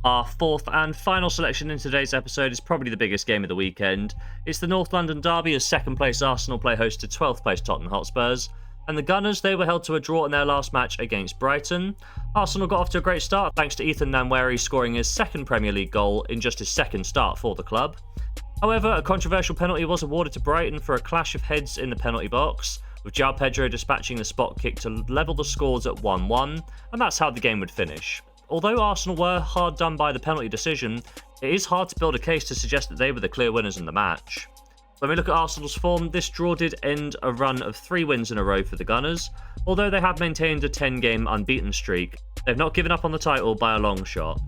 Our fourth and final selection in today's episode is probably the biggest game of the weekend. It's the North London derby as second place Arsenal play host to 12th place Tottenham Hotspurs. And the Gunners, they were held to a draw in their last match against Brighton. Arsenal got off to a great start thanks to Ethan Nwaneri scoring his second Premier League goal in just his second start for the club. However, a controversial penalty was awarded to Brighton for a clash of heads in the penalty box, with João Pedro dispatching the spot kick to level the scores at 1-1, and that's how the game would finish. Although Arsenal were hard done by the penalty decision, it is hard to build a case to suggest that they were the clear winners in the match. When we look at Arsenal's form, this draw did end a run of 3 wins in a row for the Gunners. Although they have maintained a 10-game unbeaten streak, they've not given up on the title by a long shot.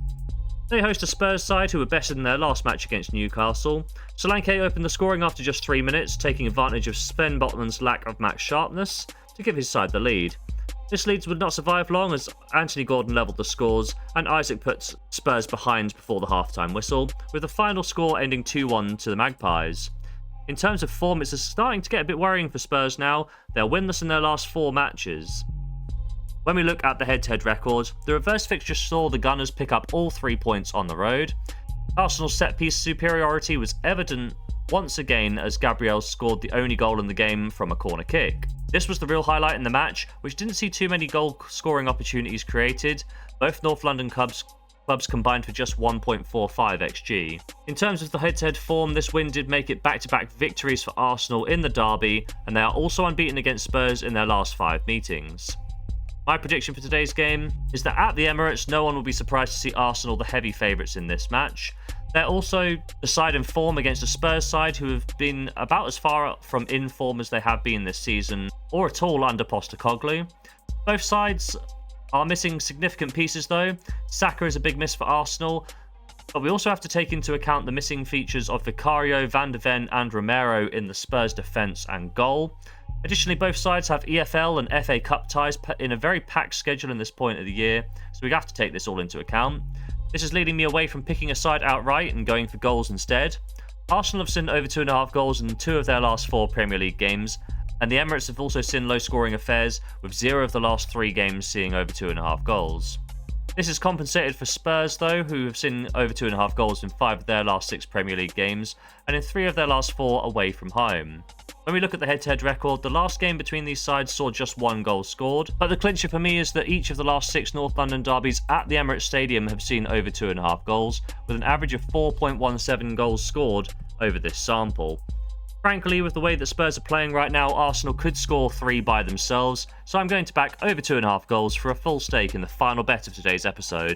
They host a Spurs side who were better than their last match against Newcastle. Solanke opened the scoring after just 3 minutes, taking advantage of Sven Botman's lack of match sharpness to give his side the lead. This lead would not survive long as Anthony Gordon levelled the scores and Isaac put Spurs behind before the half-time whistle, with the final score ending 2-1 to the Magpies. In terms of form, it's starting to get a bit worrying for Spurs now. They're winless in their last 4 matches. When we look at the head-to-head record, the reverse fixture saw the Gunners pick up all 3 points on the road. Arsenal's set-piece superiority was evident once again as Gabriel scored the only goal in the game from a corner kick. This was the real highlight in the match, which didn't see too many goal-scoring opportunities created. Both North London clubs combined for just 1.45 xG. In terms of the head-to-head form, this win did make it back-to-back victories for Arsenal in the derby, and they are also unbeaten against Spurs in their last 5 meetings. My prediction for today's game is that at the Emirates, no one will be surprised to see Arsenal the heavy favourites in this match. They're also the side in form against a Spurs side who have been about as far from in form as they have been this season, or at all under Postecoglou. Both sides are missing significant pieces though. Saka is a big miss for Arsenal, but we also have to take into account the missing features of Vicario, Van de Ven and Romero in the Spurs defence and goal. Additionally, both sides have EFL and FA Cup ties in a very packed schedule in this point of the year, so we have to take this all into account. This is leading me away from picking a side outright and going for goals instead. Arsenal have seen over 2.5 goals in 2 of their last 4 Premier League games, and the Emirates have also seen low-scoring affairs, with 0 of the last 3 games seeing over 2.5 goals. This is compensated for Spurs, though, who have seen over 2.5 goals in 5 of their last 6 Premier League games, and in 3 of their last 4 away from home. When we look at the head-to-head record, the last game between these sides saw just 1 goal scored, but the clincher for me is that each of the last 6 North London derbies at the Emirates Stadium have seen over 2.5 goals, with an average of 4.17 goals scored over this sample. Frankly, with the way that Spurs are playing right now, Arsenal could score 3 by themselves, so I'm going to back over 2.5 goals for a full stake in the final bet of today's episode.